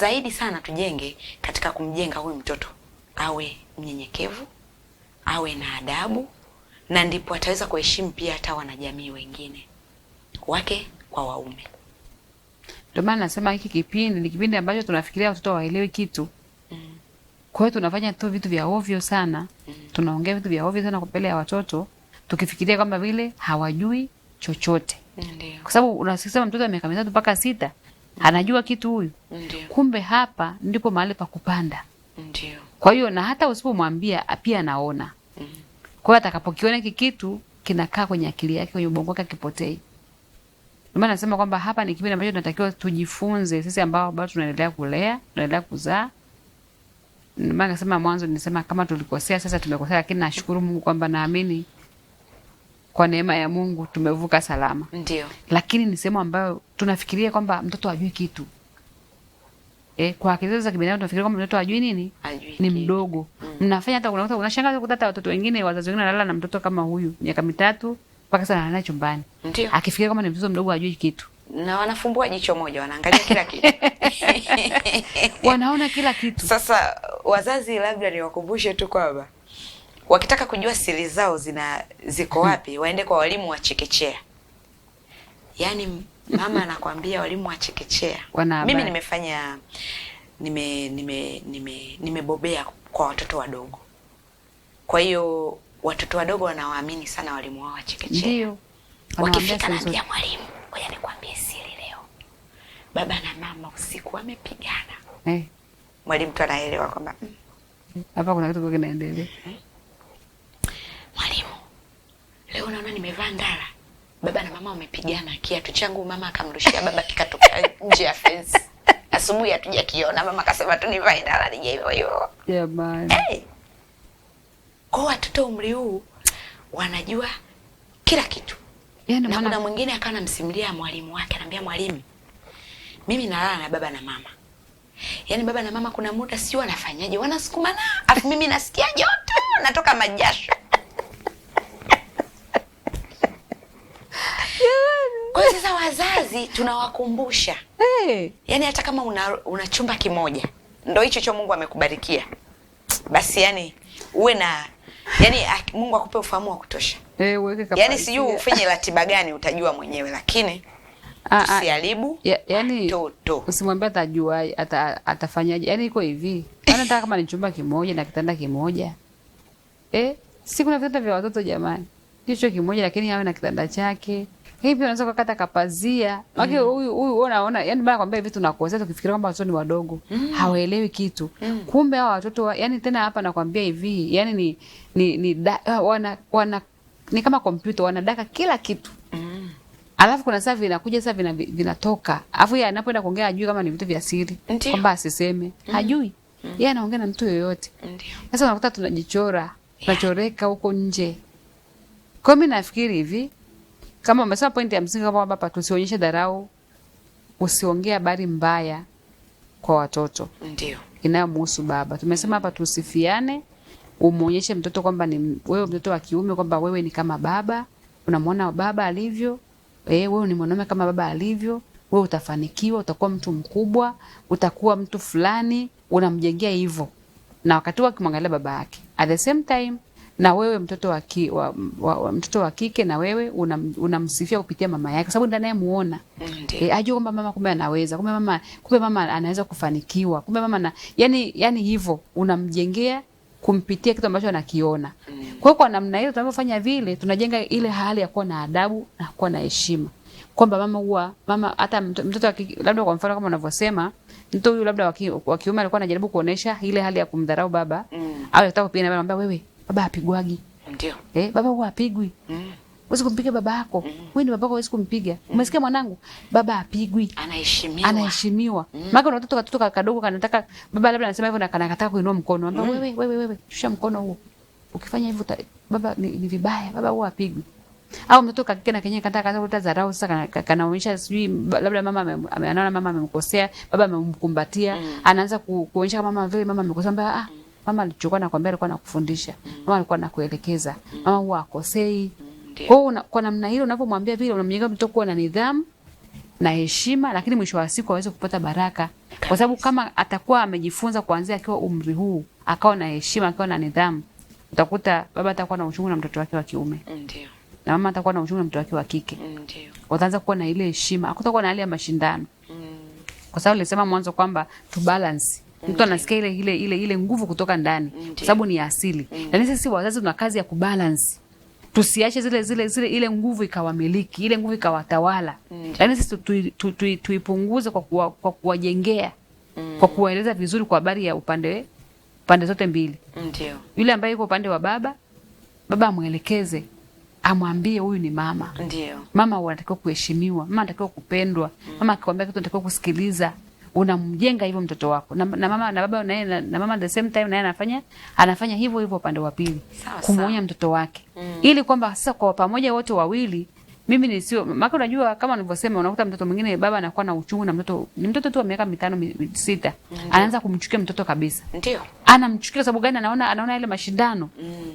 zaidi sana tujenge katika kumjenga huyu mtoto awe mnyenyekevu, awe na adabu, na ndipo ataweza kuheshimu pia hata wanajamii wengine wake kwa waume. Ndio maana nasema hiki kipindi ni kipindi ambacho tunafikiria watoto waelewe kitu. Kwa hiyo tunafanya tu vitu vya ovyo sana. Tunaongea vitu vya ovyo sana kwa mbele ya watoto, tukifikiria kwamba vile hawajui chochote. Ndio. Kwa sababu unasema mtoto wa miaka 3 mpaka 6 anajua kitu huyu. Ndio. Kumbe hapa ndipo mahali pa kupanda. Ndio. Kwa hiyo na hata usipomwambia pia anaona. Kwa hiyo atakapokiona hiki kitu kinakaa kwenye akili yake, kwenye ubongo wake, kipotei. Ndio maana nasema kwamba hapa ni kipindi ambacho tunatakiwa tujifunze sisi ambao bado tunaendelea kulea, tunaendelea kuzaa. Ndio maana nasema mwanzo nilisema kama tulikosea, sasa tumekosea, lakini nashukuru Mungu kwamba naamini kwa neema ya Mungu tumevuka salama. Ndio. Lakini ni sehemu ambayo tunafikiria kwamba mtoto ajui kitu. Kwa akili za kibinadamu tunafikiria kwamba mtoto ajui nini? Ajui Ni kitu. mdogo. Mnafanya hata unashangaa kutata watoto wengine, wazazi wengine wanalala na mtoto kama huyu miaka 3 mpaka sasa analala chumbani. Ndio. Akifikiria kama ni mtoto mdogo ajui kitu. Na wanafumbua jicho moja, wanaangalia kila kitu. Wanaona kila kitu. Sasa wazazi, labda niwakumbushe tu kwamba wakitaka kujua siri zao ziko wapi, waende kwa walimu wa chekechea. Yaani mama anakuambia walimu wa chekechea. Mimi nimefanya nimebobea kwa watoto wadogo. Kwa hiyo watoto wadogo wanawaamini sana walimu wao wa chekechea. Ndio. Wakifika naambia mwalimu, ngoja nikwambie siri leo. Baba na mama usiku wamepigana. Mwalimu tu anaelewa kwamba hapa kuna kitu kinaendelea. Mwalimu, leo naona nimevaa ndara. Baba na mama wamepigana, kiatu changu mama akamrushia baba kikatoka nje ya fence. Asubuhi hatujakiona, mama akasema tu nivae ndara nije hivyo hivyo. Jamani. Kwa watoto umri huu wanajua kila kitu. Yaani na kuna mwingine akawa anamsimulia mwalimu wake, anambia mwalimu, mimi nalala na baba na mama. Yaani baba na mama kuna muda sio wanafanyaje, wanasukumana, afu mimi nasikia joto, natoka majasho. Kwa hiyo sasa wazazi tunawakumbusha. Yaani hata kama una chumba kimoja, ndio hicho cho Mungu amekubarikia. Basi yani uwe na Mungu akupe ufahamu wa kutosha. Uweke kapasi. Yaani sijui ufanye ratiba gani utajua mwenyewe, lakini usiharibu. Yaani usimwambie atajua atafanyaje. Yaani iko hivi. Nataka kama ni chumba kimoja na kitanda kimoja. Si kuna vitanda vya watoto jamani. Hicho kimoja lakini awe na kitanda chake. Hivi unaweza kukata kapazia. Maki huyu unaona, yani bana kwambia hivi tunakosea tukifikiria kwamba watoto ni wadogo. Hawaelewi kitu. Kumbe hao watoto yani tena hapa nakwambia hivi, yani ni kama kompyuta, wanadaka kila kitu. Alafu kuna saa vinakuja saa vinatoka. Alafu yeye anapoenda kuongea ajui kama ni vitu vya siri. Kwamba asiseme. Hajui. Yeye anaongea na mtu yoyote. Sasa unakuta tunajichora, tunachoreka huko nje. Kwa mimi nafikiri hivi, kama umesema pointi ya msingi kama baba, tusionyeshe dharau, usiongee habari mbaya kwa watoto. Ndio. Inayomhusu baba. Tumesema hapa tusifiane, umuonyeshe mtoto kwamba ni wewe mtoto wa kiume kwamba wewe ni kama baba, unamwona baba alivyo, wewe ni mwanaume kama baba alivyo, wewe utafanikiwa, utakuwa mtu mkubwa, utakuwa mtu fulani, unamjengea hivyo. Na wakati ukimwangalia baba yake. At the same time na wewe mtoto wa kike na wewe unamsifia kupitia mama yake, sababu ndani muona. Ajue kwamba mama kumbe anaweza, kumbe mama anaweza kufanikiwa, kumbe mama yani hivyo unamjengea kumpitia kitu ambacho anakiona. Kwa hiyo kwa namna hiyo tunapofanya vile tunajenga ile hali ya kuwa na adabu na kuwa na heshima. Kwamba mama hata mtoto wa kike, labda kwa mfano kama unavyosema, mtoto huyu labda wa kiume alikuwa anajaribu kuonesha ile hali ya kumdharau baba, au anataka kupigana na anamwambia wewe baba apigwagi. Ndio. Baba huwa apigwi. Huwezi kumpiga baba yako. Wewe ni babako, huwezi kumpiga. Umesikia mwanangu? Baba apigwi. Anaheshimiwa. Maana kuna watoto kadogo kanataka baba labda anasema hivyo na kanataka kuinua mkono. Anambia wewe, shusha mkono huo. Ukifanya hivyo baba ni vibaya. Baba huwa apigwi. Au mtoto kakike na kenyewe kanataka kuleta dharau, sasa kanaonyesha sijui labda anaona mama amemkosea, baba amemkumbatia, anaanza kuonyesha kama mama amekosea, mama alichokuwa nakwambia alikuwa anakufundisha. Mama alikuwa anakuelekeza. Mama huwa akosei. Kwa hiyo kwa namna hiyo unapomwambia vile unamjenga mtoto kuwa na nidhamu na heshima, lakini mwisho wa siku aweze kupata baraka. Kwa sababu kama atakuwa amejifunza kuanzia akiwa umri huu, akawa na heshima, akawa na nidhamu, utakuta baba atakuwa na uchungu na mtoto wake wa kiume. Ndio. Na mama atakuwa na uchungu na mtoto wake wa kike. Ndio. Wataanza kuwa na ile heshima, hakutakuwa na hali ya mashindano. Kwa sababu nilisema mwanzo kwamba to balance. Mtu anasikia ile nguvu kutoka ndani, kwa sababu ni asili. Na sisi wazazi tuna kazi ya kubalance. Tusiache zile ile nguvu ikawamiliki, ile nguvu ikawatawala. Yaani sisi tuipunguze kwa kuwajengea, kwa kuwaeleza vizuri kwa habari ya pande zote mbili. Ndio. Yule ambaye yuko upande wa baba amuelekeze, amwambie huyu ni mama. Ndio. Mama anatakiwa kuheshimiwa, mama anatakiwa kupendwa. Mama akikwambia kitu anatakiwa kusikiliza. Unamjenga hivyo mtoto wako. Na mama na baba na mama at the same time naye anafanya hivyo upande wa pili. Kumuonya mtoto wake. Ili kwamba sasa kwa pamoja wote wawili, mimi nisio maana unajua kama nilivyosema, unakuta mtoto mwingine baba anakuwa na uchungu na mtoto tu wa miaka 5 6, anaanza kumchukia mtoto kabisa. Ndio. Anamchukia sababu gani? Anaona ile mashindano.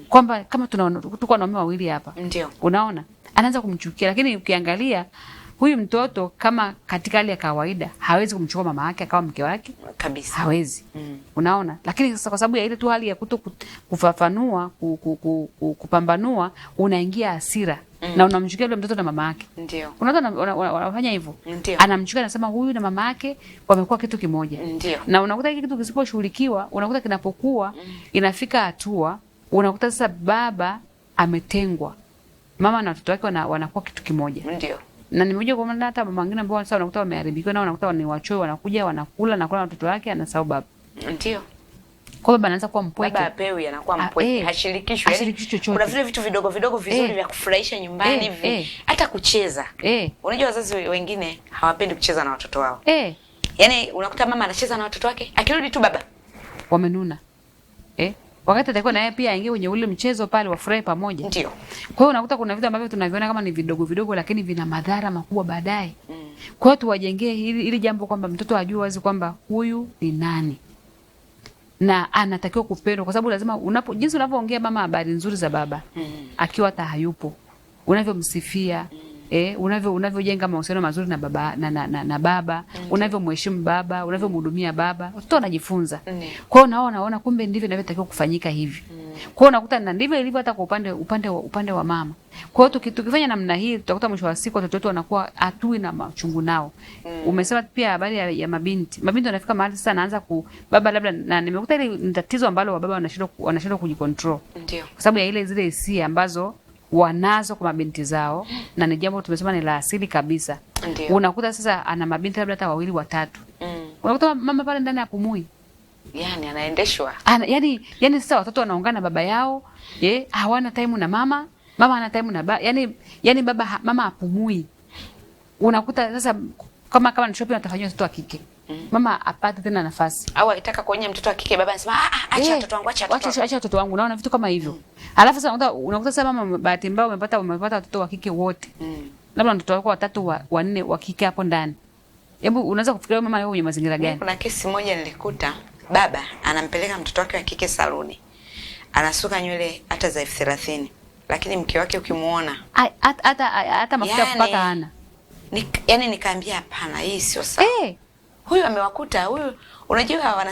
Kwamba kama tuko wanaume wawili hapa. Ndio. Unaona? Anaanza kumchukia, lakini ukiangalia huyu mtoto kama katika hali ya kawaida hawezi kumchukua mama yake akawa mke wake kabisa. Hawezi. Unaona? Lakini sasa kwa sababu ya ile tu hali ya kufafanua, kupambanua, unaingia hasira. Na unamchukia yule mtoto na mama yake. Ndio. Unaona wanafanya hivyo. Ndio. Anamchukia, anasema huyu na mama yake wamekuwa kitu kimoja. Ndio. Na unakuta hiki kitu kisiposhughulikiwa, unakuta kinapokuwa inafika hatua, unakuta sasa baba ametengwa. Mama na watoto wake wanakuwa kitu kimoja. Ndio. Na nimekuja kuona hata mama wengine ambao sasa unakuta wameharibikiwa, na unakuta ni wachoyo, wanakuja wanakula na watoto wake, anasahau baba. Ndio. Kwa baba anaanza kuwa mpweke. Baba apewi, anakuwa mpweke, hashirikishwi. Kuna vile vitu vidogo vizuri vya kufurahisha nyumbani hivi. Hata kucheza. Unajua wazazi wengine hawapendi kucheza na watoto wao. Yaani unakuta mama anacheza na watoto wake, akirudi tu baba wamenuna. Wakati atakuwa na yeye pia aingie kwenye ule mchezo pale, wafurahi pamoja. Ndio. Kwa hiyo unakuta kuna vitu ambavyo tunaviona kama ni vidogo lakini vina madhara makubwa baadaye. Kwa hiyo tuwajengee ili jambo kwamba mtoto ajue wazi kwamba huyu ni nani. Na anatakiwa kupendwa, kwa sababu lazima jinsi unavyoongea mama habari nzuri za baba, akiwa hata hayupo, unavyomsifia, unavyojenga mahusiano mazuri na baba na baba, unavyomheshimu baba, unavyomhudumia baba, watoto wanajifunza. Kwa hiyo naona kumbe ndivyo inavyotakiwa kufanyika hivi. Kwa hiyo unakuta na ndivyo ilivyo hata kwa upande wa mama. Kwa hiyo tukifanya namna hii, tutakuta mwisho wa siku watoto wetu wanakuwa atui na machungu nao. Umesema pia habari ya mabinti. Mabinti wanafika mahali sasa anaanza baba labda, na nimekuta ile ni tatizo ambalo wababa wanashindwa kujicontrol. Ndio. Kwa sababu ya zile hisia ambazo wanazo kwa mabinti zao, na ni jambo tumesema ni la asili kabisa. Ndiyo. Unakuta sasa ana mabinti labda hata 2 3. Unakuta mama pale ndani hapumui. Yaani anaendeshwa. Yaani sasa watoto wanaungana baba yao, hawana time na mama ana time na baba. Yaani mama hapumui. Unakuta sasa kama ni shopping atafanywa mtoto wa kike. Mama apate tena nafasi. Au akitaka kuonya mtoto wa kike, baba anasema acha mtoto wangu, acha mtoto wangu. Naona vitu kama hivyo. Alafu sasa unakuta sasa mama bahati mbaya umepata watoto wa kike wote. Labda mtoto wako 3 4 wa kike hapo ndani. Hebu unaweza kufikiria mama yuko kwenye mazingira gani? Kuna kesi moja nilikuta, baba anampeleka mtoto wake wa kike saluni. Anasuka nywele hata za 30,000. Lakini mke wake ukimuona hata mafuta kupaka hana. Yaani nikaambia hapana, hii sio sawa. Huyu amewakuta huyu. Unajua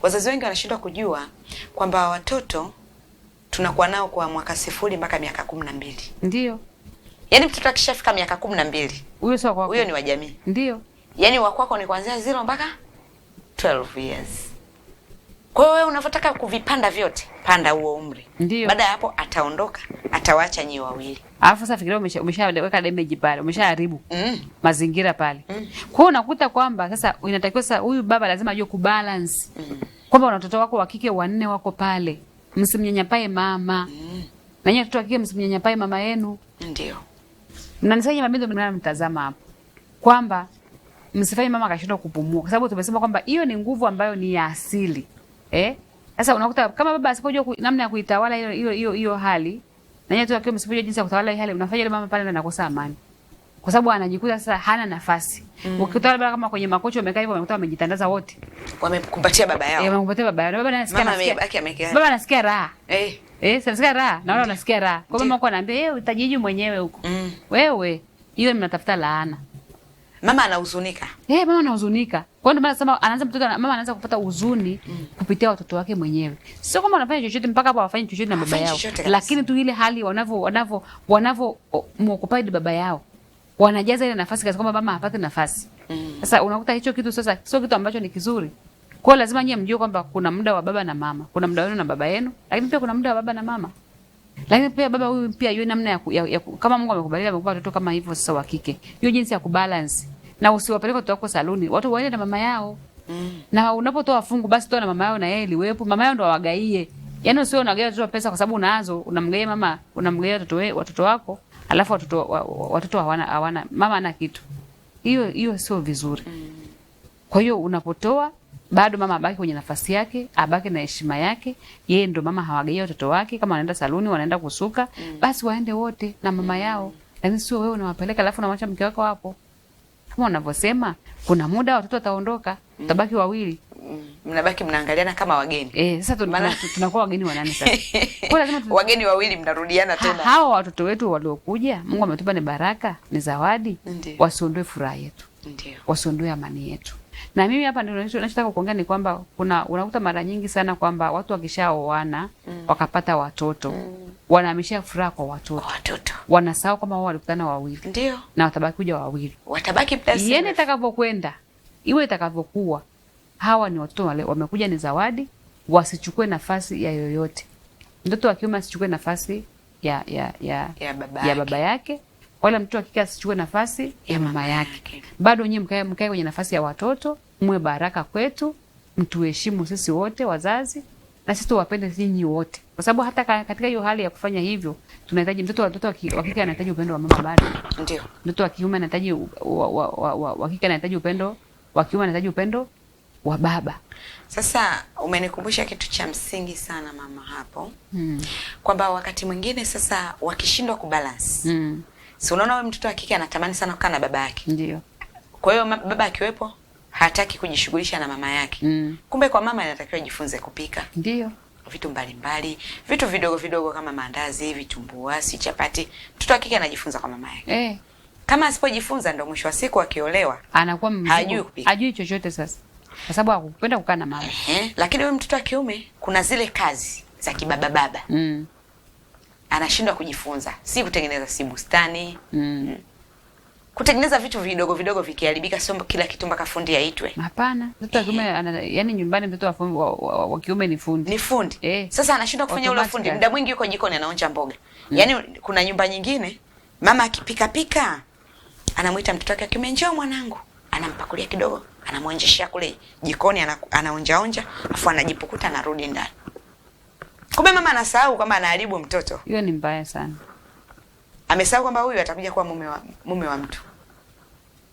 wazazi wengi wanashindwa kujua kwamba watoto tunakuwa nao kwa mwaka 0 mpaka miaka 12. Ndio. Yaani mtoto akishafika miaka 12, huyo sio kwako. Huyo ni wa jamii. Ndio. Yaani wa kwako ni kuanzia 0 mpaka 12 years. Kwa hiyo wewe unavyotaka kuvipanda vyote, panda huo umri. Baada ya hapo ataondoka, atawaacha nyinyi wawili. Alafu sasa fikiria umeshaweka damage pale, umeshaharibu mazingira pale. Kwa hiyo unakuta kwamba sasa inatakiwa sasa huyu baba lazima ajue kubalance. Kwamba watoto wako wa kike 4 wako pale. Msimnyanyapae mama. Na nyinyi watoto wa kike msimnyanyapae mama yenu. Ndio. Na nisanye mabinti mtazama hapo. Kwamba msifanye mama akashindwa kupumua, kwa sababu tumesema kwamba hiyo ni nguvu ambayo ni ya asili. Sasa unakuta kama baba asipojua namna ya kuitawala hiyo hali, na nyinyi tu akiwa msipojua jinsi ya kutawala hiyo hali, unafanya ile mama pale anakosa amani. Kwa sababu anajikuta sasa hana nafasi. Ukitawala baba kama kwenye makochi wamekaa hivyo, wamekuta wamejitandaza wote. Wamekumbatia baba yao. Wamekumbatia baba yao. Baba anasikia. Baba anasikia raha. Anasikia raha. Na wale wanasikia raha. Kwa mama kwa anaambia, utajiji mwenyewe huko. Wewe, hiyo mnatafuta laana. Mama anahuzunika. Mama anahuzunika. Kwa hiyo ndio maana nasema anaanza mama anaanza kupata huzuni kupitia watoto wake mwenyewe. Sio kama wanafanya chochote mpaka hapo wafanye chochote na baba yao. Lakini tu ile hali wanavyo muokupaidi baba yao. Wanajaza ile nafasi kasi kwamba mama hapati nafasi. Sasa unakuta hicho kitu sasa sio kitu ambacho ni kizuri. Kwa hiyo lazima nyie mjue kwamba kuna muda wa baba na mama. Kuna muda wenu na baba yenu, lakini pia kuna muda wa baba na mama. Lakini pia baba huyu pia yeye namna ya kama Mungu amekubalia amekupa watoto kama hivyo sasa wa kike. Hiyo jinsi ya kubalance. Na usiwapeleke watoto wako saluni. Watu waende na mama yao. Na unapotoa fungu basi toa na mama yao na yeye liwepo. Mama yao ndo awagaie. Yaani usio unagaia tu pesa kwa sababu unazo, unamgaia mama, unamgaia watoto wako, alafu watoto hawana mama ana kitu. Hiyo sio vizuri. Kwa hiyo unapotoa bado mama abaki kwenye nafasi yake, abaki na heshima yake. Yeye ndo mama hawagaia watoto wake, kama wanaenda saluni, wanaenda kusuka, basi waende wote na mama yao. Lakini sio wewe unawapeleka alafu unamwacha mke wako hapo. Kama unavyosema, kuna muda watoto wataondoka, utabaki wawili. Mnabaki mnaangaliana kama wageni. Sasa tunakuwa wageni wa nani sasa? Kwa lazima wageni wawili mnarudiana tena. Hao watoto wetu waliokuja, Mungu ametupa ni baraka, ni zawadi. Wasiondoe furaha yetu. Ndio. Wasiondoe amani yetu. Na mimi hapa ndio ninachotaka kuongea ni kwamba unakuta mara nyingi sana kwamba watu wakishaoana wakapata watoto wanahamishia furaha kwa watoto. Wanasahau kama wao walikutana wawili. Ndio. Na watabaki kuja wawili. Watabaki plus. Yeye itakavyokwenda, iwe itakavyokuwa, hawa ni watoto wale wamekuja ni zawadi, wasichukue nafasi ya yoyote. Mtoto wa kiume asichukue nafasi ya baba yake. Wala mtoto wa kike asichukue nafasi ya mama yake. Bado nyinyi mkae kwenye nafasi ya watoto, mwe baraka kwetu, mtuheshimu sisi wote wazazi, na sisi tuwapende nyinyi wote. Kwa sababu hata katika hiyo hali ya kufanya hivyo, tunahitaji mtoto wa kike anahitaji upendo wa mama bado. Ndio. Mtoto wa kiume anahitaji wa kike anahitaji upendo, wa kiume anahitaji upendo wa baba. Sasa umenikumbusha kitu cha msingi sana mama hapo. Kwamba wakati mwingine sasa wakishindwa kubalance. Si unaona wewe mtoto wa kike anatamani sana kukaa na baba yake. Ndio. Kwa hiyo baba akiwepo hataki kujishughulisha na mama yake. Kumbe kwa mama inatakiwa jifunze kupika. Ndio. Vitu mbalimbali, vitu vidogo vidogo kama maandazi, vitumbua, si chapati. Mtoto wa kike anajifunza kwa mama yake. Kama asipojifunza ndio mwisho wa siku akiolewa anakuwa hajui kupika. Hajui chochote sasa. Kwa sababu hakupenda kukaa na mama. Lakini wewe mtoto wa kiume kuna zile kazi za kibaba baba. Anashindwa kujifunza, si kutengeneza si bustani. Kutengeneza vitu vidogo vidogo vikiharibika sio kila kitu mpaka fundi aitwe. Hapana. Mtoto wa kiume yani nyumbani mtoto wa kiume ni fundi. Ni fundi. Sasa anashindwa kufanya ule fundi. Muda mwingi yuko jikoni anaonja mboga. Yaani kuna nyumba nyingine mama akipika pika anamuita mtoto wake kiume, njoo mwanangu. Anampakulia kidogo, anamuonjeshia kule jikoni, anaonja onja, afu anajipukuta anarudi ndani. Kumbe mama anasahau kwamba anaharibu mtoto. Hiyo ni mbaya sana. Amesahau kwamba huyu atakuja kuwa mume wa mtu.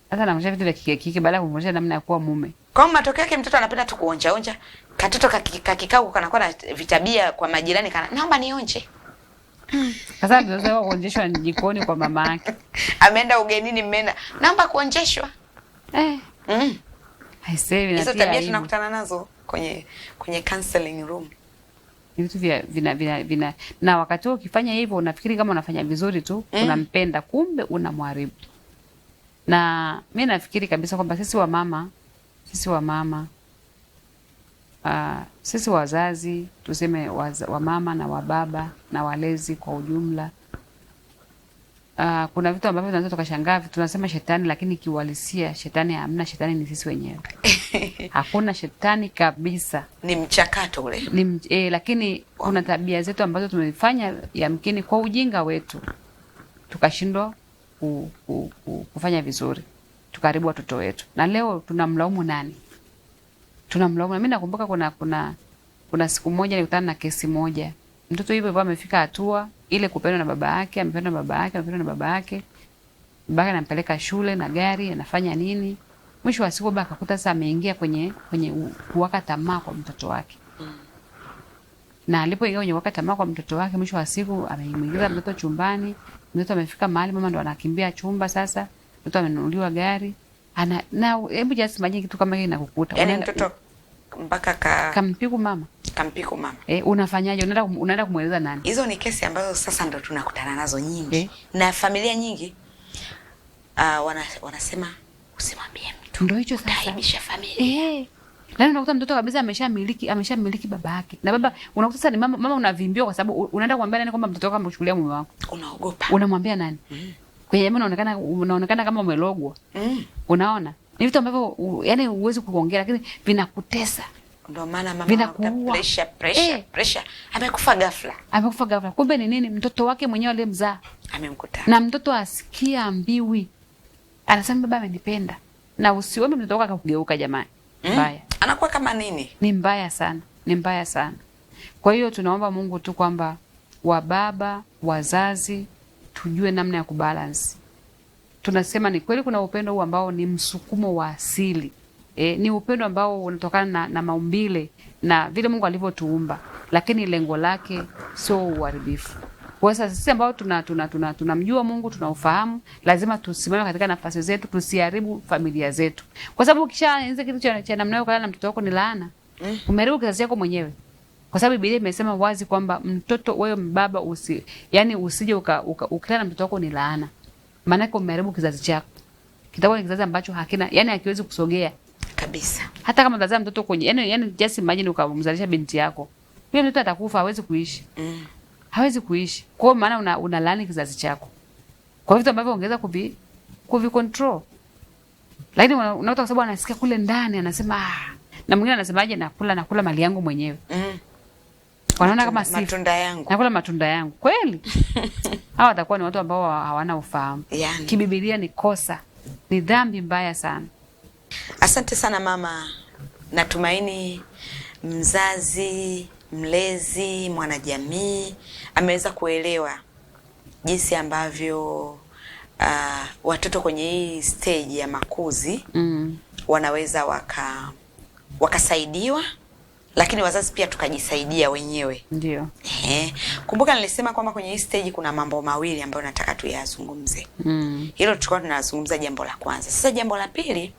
Sasa anamshauri vitu vya kike baada ya kumwonyesha namna ya kuwa mume. Kwa matokeo yake mtoto anapenda tu kuonja onja. Katoto kakikao kanakuwa na vitabia kwa majirani naomba nionje. Sasa tunasema kuonjeshwa jikoni kwa mama yake. Ameenda ugenini mmeenda. Naomba kuonjeshwa. Haisemi na hizo tabia tunakutana nazo kwenye counseling room. Ni vitu vina na wakati huo ukifanya hivyo unafikiri kama unafanya vizuri tu, unampenda, kumbe unamharibu. Na mimi nafikiri kabisa kwamba sisi wazazi, tuseme wa mama na wa baba na walezi kwa ujumla, kuna vitu ambavyo tunaweza tukashangaa, tunasema shetani, lakini kiuhalisia shetani hamna. Shetani ni sisi wenyewe. Hakuna shetani kabisa. Ni mchakato ule. Lakini kuna tabia zetu ambazo tumefanya yamkini kwa ujinga wetu tukashindwa kufanya vizuri, tukaribu watoto wetu. Na leo tunamlaumu nani? Tunamlaumu. Mimi nakumbuka kuna siku moja nilikutana na kesi moja. Mtoto hivyo amefika hatua ile kupendwa na baba yake, amependwa na baba yake. Baba anampeleka shule na gari, anafanya nini? Mwisho wa siku baba akakuta sasa ameingia kwenye kuwaka tamaa kwa mtoto wake. Na alipoingia kwenye kuwaka tamaa kwa mtoto wake, mwisho wa siku ameingiza mtoto chumbani. Mtoto amefika mahali mama ndo anakimbia chumba sasa. Mtoto amenunuliwa gari. Hebu just imagine kitu kama hiki nakukuta. Yaani mtoto mpaka kampiku mama. Unafanyaje? Unaenda kumweleza nani? Hizo ni kesi ambazo sasa ndo tunakutana nazo nyingi. Na familia nyingi wanasema Usimwambie mtu. Ndio hicho sasa. Utaibisha familia. Leo unakuta mtoto kabisa ameshamiliki baba yake. Na baba unakuta sasa ni mama unavimbiwa kwa sababu unaenda kumwambia nani kwamba mtoto wako amekuchukulia mume wako. Unaogopa. Unamwambia nani? Kwenye jamii unaonekana kama umelogwa. Unaona? Ni vitu ambavyo yani huwezi kuongea lakini vinakutesa. Ndio maana mama anakupa pressure. Amekufa ghafla. Kumbe ni nini? Mtoto wake mwenyewe aliyemzaa amemkuta. Na mtoto asikia ambiwi. Anasema baba amenipenda. Na usiombe mtoto wako akakugeuka jamani. Mbaya. Anakuwa kama nini? Ni mbaya sana. Kwa hiyo tunaomba Mungu tu kwamba wababa, wazazi tujue namna ya kubalance. Tunasema ni kweli kuna upendo huu ambao ni msukumo wa asili. Ni upendo ambao unatokana na maumbile na vile Mungu alivyotuumba, lakini lengo lake sio uharibifu. Kwa sasa sisi ambao tunamjua Mungu, tunaufahamu, lazima tusimame katika nafasi zetu, tusiharibu familia zetu. Kwa sababu ukishaanza kitu cha namna hiyo kwa mtoto wako ni laana. Umeharibu kizazi chako mwenyewe. Kwa sababu Biblia imesema wazi kwamba mtoto wewe mbaba usije ukilala na mtoto wako ni laana. Maana yake umeharibu kizazi chako. Kitakuwa ni kizazi ambacho hakiwezi kusogea kabisa. Hata kama utazaa mtoto kwenye yani just imagine ukamzalisha binti yako. Yule mtoto atakufa, hawezi kuishi. Hawezi kuishi. Kwa maana unalaani kizazi chako. Kwa hivyo ambavyo ongeza kuvi control. Lakini unakuta kwa sababu anasikia kule ndani anasema na mwingine anasemaje, nakula mali yangu mwenyewe. Wanaona kama si matunda yangu. Nakula matunda yangu. Kweli? Hawa watakuwa ni watu ambao hawana ufahamu. Yani. Kibiblia ni kosa. Ni dhambi mbaya sana. Asante sana mama. Natumaini mzazi, mlezi, mwanajamii ameweza kuelewa jinsi ambavyo watoto kwenye hii stage ya makuzi wanaweza wakasaidiwa, lakini wazazi pia tukajisaidia wenyewe. Ndio. Kumbuka nilisema kwamba kwenye hii stage kuna mambo mawili ambayo nataka tuyazungumze. Hilo tulikuwa tunazungumza jambo la kwanza. Sasa jambo la pili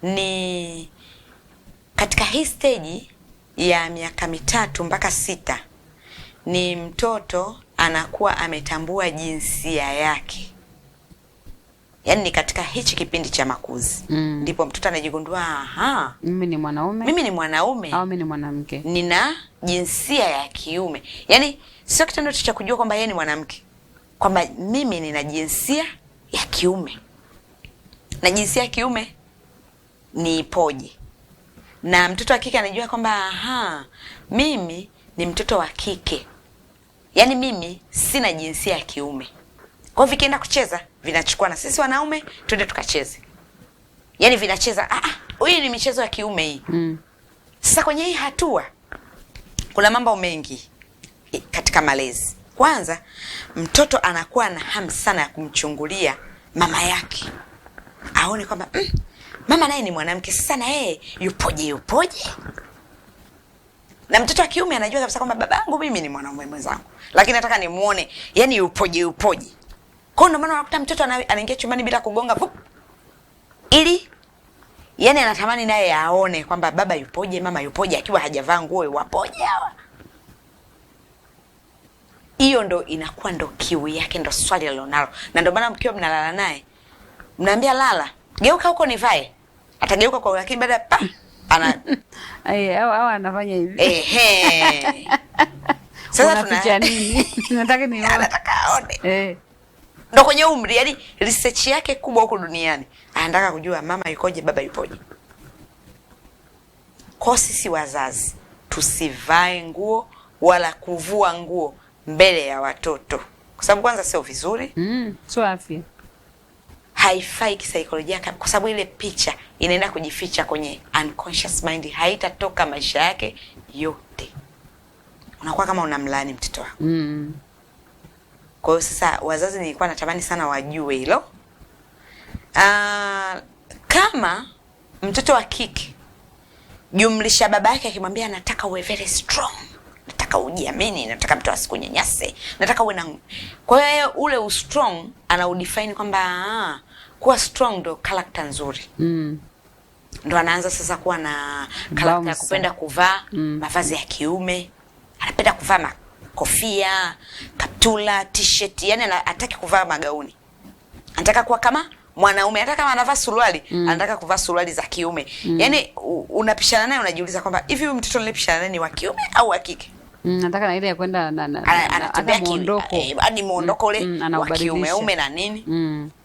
ni katika hii stage ya miaka 3 mpaka 6 ni mtoto anakuwa ametambua jinsia yake. Yaani ni katika hichi kipindi cha makuzi. Ndipo mtoto anajigundua, mimi ni mwanaume au mimi ni mwanamke. Nina jinsia ya kiume. Yaani sio kitendo cha kujua kwamba yeye ni mwanamke. Kwamba mimi nina jinsia ya kiume. Na jinsia ya kiume ni ipoje? Na mtoto wa kike anajua kwamba mimi ni mtoto wa kike. Yaani mimi sina jinsia ya kiume. Kwa hivyo vikienda kucheza, vinachukua na sisi wanaume, twende tukacheze. Yaani vinacheza, hii ni michezo ya kiume hii. Sasa kwenye hii hatua kuna mambo mengi katika malezi. Kwanza, mtoto anakuwa na hamu sana ya kumchungulia mama yake. Aone kwamba mama naye ni mwanamke, sasa na yeye yupoje. Na mtoto wa kiume anajua kabisa kwamba babangu mimi ni mwanaume mwenzangu, lakini nataka nimuone, yani yupoje. Kwa ndio maana unakuta mtoto anaingia chumbani bila kugonga ili yani anatamani naye aone kwamba baba yupoje, mama yupoje, akiwa hajavaa nguo wapoje hawa. Hiyo ndo inakuwa ndo kiu yake, ndo swali alilonalo. Na ndio maana mkiwa mnalala naye, mnaambia lala, geuka huko nivae. Atageuka kwa lakini baada au anafanya hivi. Sasa tunaficha nini? Nataka nione. Anataka aone. Ndo kwenye umri, yani research yake kubwa huko duniani. Anataka kujua mama yukoje, baba yupoje. Kwa sisi wazazi, tusivae nguo wala kuvua nguo mbele ya watoto. Kwa sababu kwanza sio vizuri. Sio afya. Haifai kisaikolojia kwa sababu ile picha inaenda kujificha kwenye unconscious mind, haitatoka maisha yake yote. Unakuwa kama unamlaani mtoto wako. Kwa hiyo sasa wazazi nilikuwa natamani sana wajue hilo. Kama mtoto wa kike jumlisha baba yake akimwambia nataka uwe very strong, nataka ujiamini, nataka mtu asikunyanyase, nataka uwe na. Kwa hiyo ule u-strong anaudefine kwamba kuwa strong ndo character nzuri. Ndo anaanza sasa kuwa na character ya kupenda kuvaa mavazi ya kiume. Anapenda kuvaa kofia, kaptula, t-shirt, yani hataki kuvaa magauni. Anataka kuwa kama mwanaume, hata kama anavaa suruali anataka kuvaa suruali za kiume. Yaani unapishana naye, unajiuliza kwamba hivi huyu mtoto nilipishana naye ni wa kiume au wa kike? Nataka na ile ya kwenda anatembea muondoko hadi muondoko ule wa kiume na nini.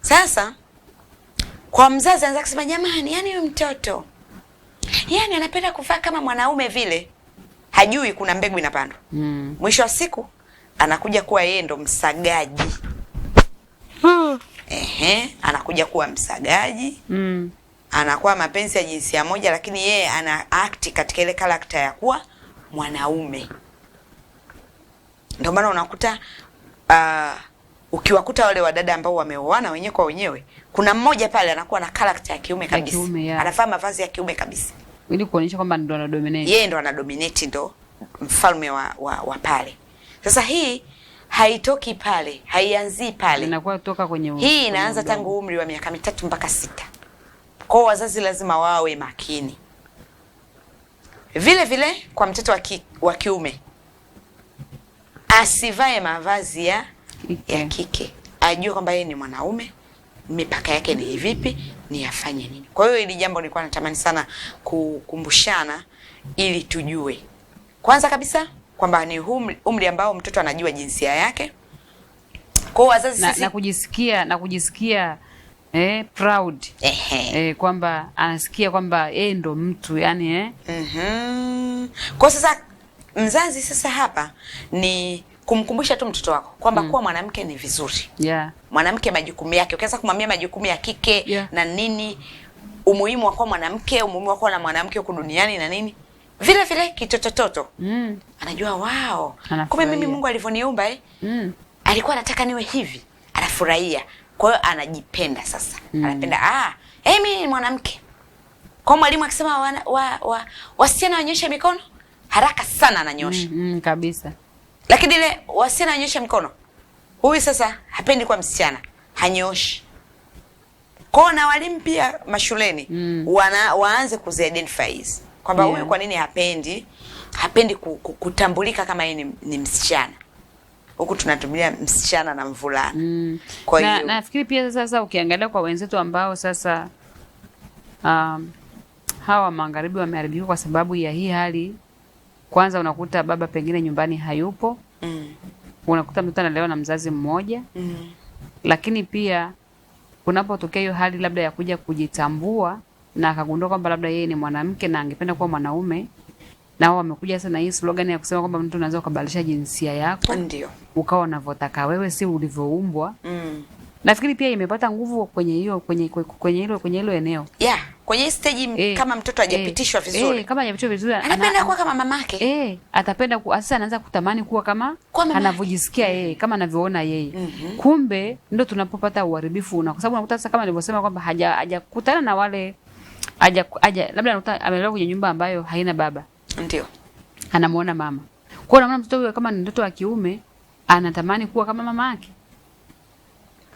Sasa kwa mzazi anaanza kusema jamani, yani huyu mtoto yani anapenda kuvaa kama mwanaume vile, hajui kuna mbegu inapandwa. Mwisho wa siku anakuja kuwa yeye ndo msagaji. Anakuja kuwa msagaji. Anakuwa mapenzi ya jinsia moja, lakini yeye ana act katika ile character ya kuwa mwanaume. Ndio maana unakuta ukiwakuta wale wadada ambao wameoana wenyewe kwa wenyewe, kuna mmoja pale anakuwa na character ya kiume kabisa. Anavaa mavazi ya kiume kabisa. Ili kuonyesha kwamba ndo ana dominate. Yeye ndo ana dominate, ndo mfalme wa pale. Sasa hii haitoki pale, haianzi pale. Inakuwa toka kwenye hii inaanza tangu umri wa miaka 3 mpaka 6. Kwa wazazi lazima wawe makini. Vile vile kwa mtoto wa kiume asivae mavazi ya kike. Ajue kwamba yeye ni mwanaume, mipaka yake ni vipi, ni afanye nini. Kwa hiyo hili jambo nilikuwa natamani sana kukumbushana ili tujue. Kwanza kabisa kwamba ni umri ambao mtoto anajua jinsia yake. Kwa wazazi sisi na kujisikia proud. Kwamba anasikia kwamba yeye ndo mtu yani Kwa sasa mzazi sasa hapa ni kumkumbusha tu mtoto wako kwamba kuwa mwanamke ni vizuri. Mwanamke majukumu yake. Ukianza kumwambia majukumu ya kike na nini, umuhimu wa kuwa mwanamke, umuhimu wa kuwa na mwanamke huko duniani na nini. Vile vile kitototo. Anajua wao. Kumbe mimi Mungu alivyoniumba alikuwa anataka niwe hivi. Anafurahia. Kwa hiyo anajipenda sasa. Anapenda mimi ni mwanamke. Kwa mwalimu akisema wasichana wanyoshe mikono, haraka sana ananyosha. Kabisa. Lakini ile wasichana wanyosha mikono, huyu sasa hapendi kwa msichana, hanyoshi. Kwa na walimu pia mashuleni waanze kuziidentify hizi kwamba huyu kwa nini hapendi kutambulika kama yeye ni msichana. Huku tunatumia msichana na mvulana. Kwa hiyo nafikiri pia sasa ukiangalia kwa wenzetu ambao sasa hawa magharibi wameharibiwa kwa sababu ya hii hali. Kwanza unakuta baba pengine nyumbani hayupo. Unakuta mtoto analelewa na mzazi mmoja. Lakini pia kunapotokea hiyo hali labda ya kuja kujitambua na akagundua kwamba labda yeye ni mwanamke na angependa kuwa mwanaume, na wao wamekuja sasa na hii slogan ya kusema kwamba mtu unaweza kubadilisha jinsia yako. Ndio. Ukawa unavyotaka wewe, si ulivyoumbwa. Nafikiri pia imepata nguvu kwenye hilo eneo. Kwenye stage kama mtoto hajapitishwa vizuri. Kama hajapitishwa vizuri, anapenda kuwa kama mamake. Atapenda sasa anaanza kutamani kuwa kama anavyojisikia yeye, kama anavyoona yeye. Kumbe ndio tunapopata uharibifu kwa sababu unakuta sasa kama nilivyosema kwamba hajakutana na wale labda anakuta amelelewa kwenye nyumba ambayo haina baba. Ndio. Anamuona mama. Kwa hiyo unaona mtoto kama ni mtoto wa kiume anatamani kuwa kama mama yake.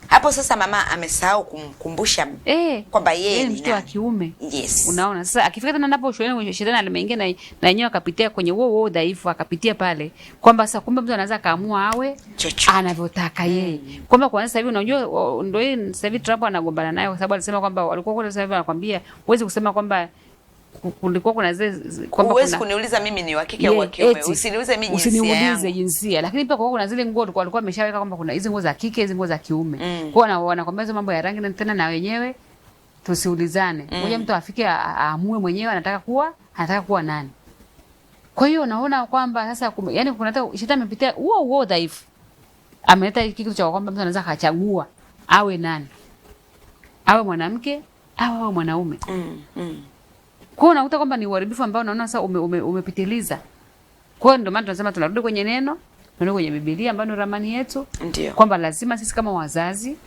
Hapo sasa mama amesahau kumkumbusha kwamba yeye ni mtoto wa kiume. Yes. Unaona sasa akifika tena napo shuleni shetani alimeingia na yenyewe akapitia kwenye huo dhaifu, akapitia pale kwamba sasa kumbe mtu anaweza kaamua awe anavyotaka yeye. Kwamba kwa sasa hivi unajua ndio hii sasa hivi Trump anagombana naye kwa sababu alisema kwamba walikuwa kwa sasa hivi anakuambia huwezi kusema kwamba kulikuwa kuna zile kwamba huwezi kuniuliza mimi ni wa kike au wa kiume, usiniulize mimi jinsia. Lakini pia kwa kuna zile nguo walikuwa wameshaweka kwamba kuna hizo nguo za kike, hizo nguo za kiume. Kwa hiyo wanakwambia hizo mambo ya rangi na tena na wenyewe tusiulizane. Ngoja mtu afike aamue mwenyewe anataka kuwa nani. Kwa hiyo unaona kwamba sasa yani kuna hata shetani amepitia huo dhaifu. Ameleta kitu cha kwamba mtu anaweza kachagua awe nani. Awe mwanamke au awe mwanaume. Kwa unakuta kwamba ni uharibifu ambao unaona sasa umepitiliza. Kwa hiyo ndio maana tunasema tunarudi kwenye neno, tunarudi kwenye Biblia ambayo ni ramani yetu. Ndio. Kwamba lazima sisi kama wazazi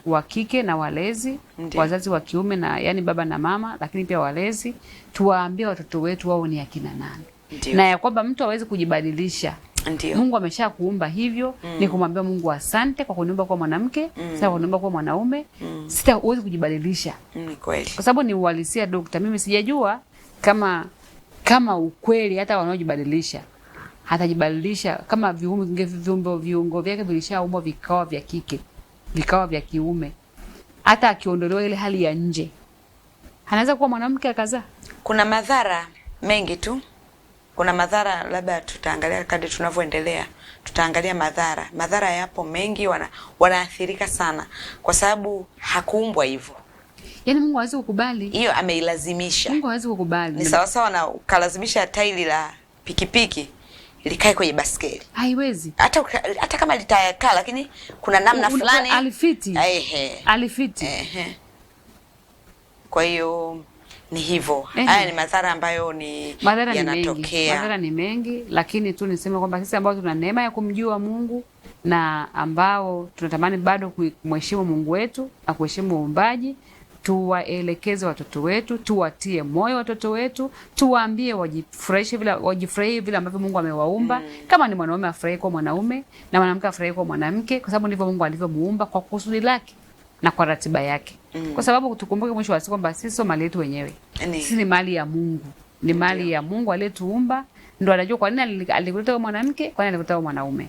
wa kike na walezi, wazazi wa kiume na yani baba na mama, lakini pia walezi, tuwaambie watoto wetu wao ni akina nani. Na ya kwamba mtu hawezi kujibadilisha. Ndiyo. Mungu ameshakuumba hivyo. Ni kumwambia Mungu asante kwa kuniumba kuwa mwanamke, sasa kuniumba kuwa mwanaume. Huwezi kujibadilisha. Ni kweli. Kwa sababu ni uhalisia dokta. Mimi sijajua kama ukweli hata wanaojibadilisha hatajibadilisha kama viungo vyake vilishaumbwa vikawa vya kike, vikawa vya kiume. hata akiondolewa ile hali ya nje, anaweza kuwa mwanamke akazaa. Kuna madhara mengi tu. Kuna madhara, labda tutaangalia kadri tunavyoendelea, tutaangalia madhara. Madhara yapo mengi, wanaathirika sana kwa sababu hakuumbwa hivyo. Yaani Mungu hawezi kukubali. Hiyo ameilazimisha. Mungu hawezi kukubali. Ni sawa sawa na kalazimisha tairi la pikipiki likae kwenye baskeli. Haiwezi. Hata kama litakaa, lakini kuna namna fulani alifiti. Alifiti. Kwa hiyo ni hivyo. Haya ni madhara ambayo yanatokea. Madhara ni mengi, lakini tu niseme kwamba sisi ambao tuna neema ya kumjua Mungu na ambao tunatamani bado kumheshimu Mungu wetu na kuheshimu uumbaji, tuwaelekeze watoto wetu, tuwatie moyo watoto wetu, tuwaambie wajifurahie vile ambavyo Mungu amewaumba. Kama ni mwanaume afurahie kwa mwanaume na mwanamke afurahie kwa mwanamke, kwa sababu ndivyo Mungu alivyomuumba kwa kusudi lake na kwa ratiba yake. Kwa sababu tukumbuke mwisho wa siku kwamba sisi sio mali yetu wenyewe. Sisi ni mali ya Mungu. Ni mali ya Mungu aliyetuumba, ndio anajua kwa nini alikuleta mwanamke, kwa nini alikuleta mwanaume.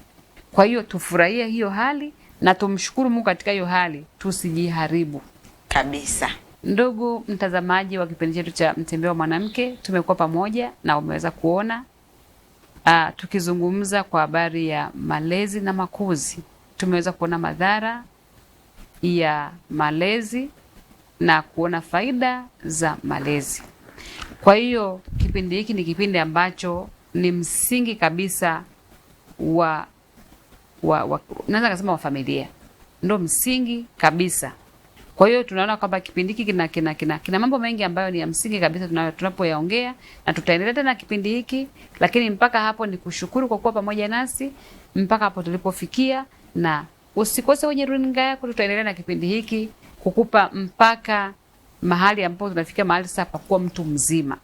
Kwa hiyo tufurahie hiyo hali na tumshukuru Mungu katika hiyo hali, tusijiharibu kabisa. Ndugu mtazamaji wa kipindi chetu cha Mtembeo wa Mwanamke, tumekuwa pamoja na umeweza kuona tukizungumza kwa habari ya malezi na makuzi. Tumeweza kuona madhara ya malezi na kuona faida za malezi. Kwa hiyo kipindi hiki ni kipindi ambacho ni msingi kabisa naweza kusema wa familia. Ndio msingi kabisa. Kwa hiyo tunaona kwamba kipindi hiki kina mambo mengi ambayo ni ya msingi kabisa tunapoyaongea, na tutaendelea tena kipindi hiki, lakini mpaka hapo ni kushukuru kwa kuwa pamoja nasi mpaka hapo tulipofikia, na usikose kwenye runinga yako. Tutaendelea na kipindi hiki kukupa mpaka mahali ambapo tunafika mahali sasa pa kuwa mtu mzima.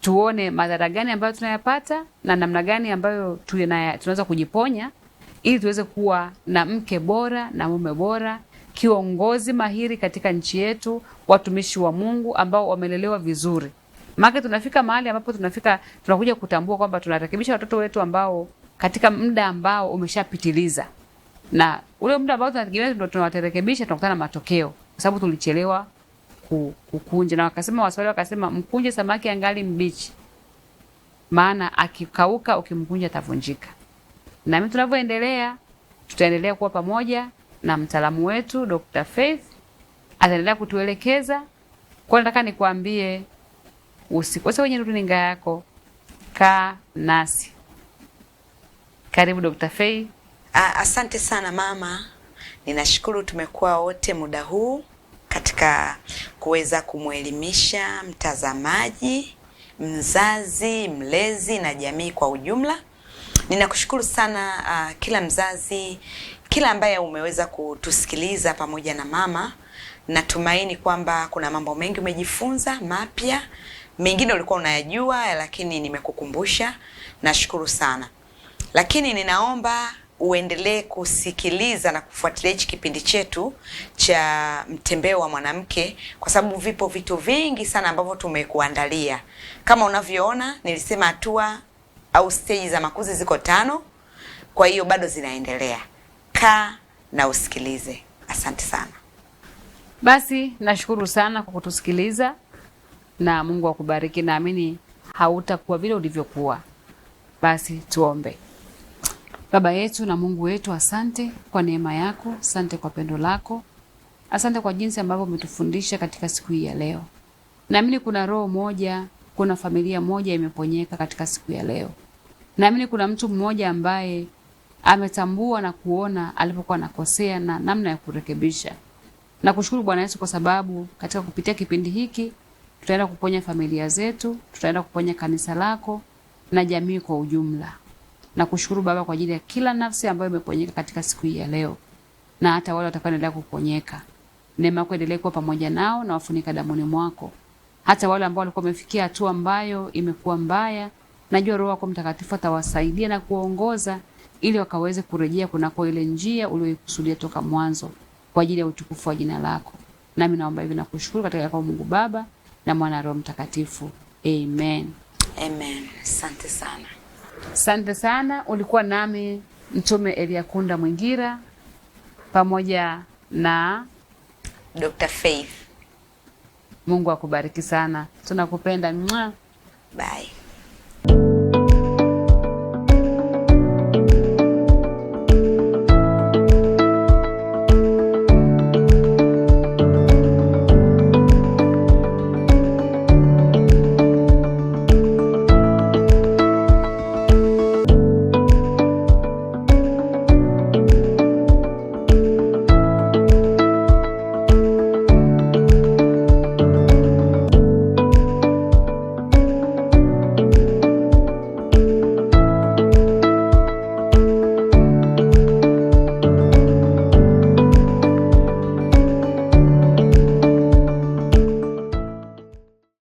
Tuone madhara gani ambayo tunayapata na namna gani ambayo tunaweza kujiponya ili tuweze kuwa na mke bora na mume bora, kiongozi mahiri katika nchi yetu, watumishi wa Mungu ambao wamelelewa vizuri. Maana tunafika mahali ambapo tunakuja kutambua kwamba tunarekebisha watoto wetu ambao katika muda ambao umeshapitiliza. Na ule muda ambao tunategemea tunawarekebisha, tunakutana na matokeo kwa sababu tulichelewa kukunja. Na Waswahili wakasema mkunje samaki angali mbichi, maana akikauka ukimkunja atavunjika. Na mimi tunavyoendelea, tutaendelea kuwa pamoja na mtaalamu wetu Dr. Faith ataendelea kutuelekeza. Kwa nataka nikwambie usikose kwenye runinga yako, kaa nasi. Karibu Dr. Faith. Asante sana mama. Ninashukuru tumekuwa wote muda huu katika kuweza kumwelimisha mtazamaji, mzazi, mlezi na jamii kwa ujumla. Ninakushukuru sana kila mzazi, kila ambaye umeweza kutusikiliza pamoja na mama. Natumaini kwamba kuna mambo mengi umejifunza mapya, mengine ulikuwa unayajua lakini nimekukumbusha. Nashukuru sana. Lakini ninaomba uendelee kusikiliza na kufuatilia hichi kipindi chetu cha Mtembeo wa Mwanamke, kwa sababu vipo vitu vingi sana ambavyo tumekuandalia. Kama unavyoona, nilisema hatua au stage za makuzi ziko 5. Kwa hiyo bado zinaendelea. Kaa na usikilize. Asante sana. Basi nashukuru sana kwa kutusikiliza na Mungu akubariki. Naamini hautakuwa vile ulivyokuwa. Basi tuombe. Baba yetu na Mungu wetu, asante kwa neema yako, asante kwa pendo lako, asante kwa jinsi ambavyo umetufundisha katika siku hii ya leo. Naamini kuna roho moja, kuna familia moja imeponyeka katika siku ya leo. Naamini kuna mtu mmoja ambaye ametambua na kuona alipokuwa anakosea na namna ya kurekebisha. Nakushukuru Bwana Yesu kwa sababu katika kupitia kipindi hiki tutaenda kuponya familia zetu, tutaenda kuponya kanisa lako na jamii kwa ujumla. Nakushukuru Baba kwa ajili ya kila nafsi ambayo imeponyeka katika siku hii ya leo, na hata wale watakaoendelea kuponyeka. Neema yako endelee kuwa pamoja nao na wafunika damuni mwako. Hata wale ambao walikuwa wamefikia hatua ambayo imekuwa mbaya, najua Roho yako Mtakatifu atawasaidia na kuongoza ili wakaweze kurejea kunako ile njia uliyokusudia toka mwanzo kwa ajili ya utukufu wa jina lako. Nami naomba hivi na kushukuru katika kwa Mungu Baba na Mwana Roho Mtakatifu. Amen. Amen. Asante sana. Asante sana. Ulikuwa nami Mtume Eliakunda Mwingira pamoja na Dr. Faith. Mungu akubariki sana, tunakupenda. Bye.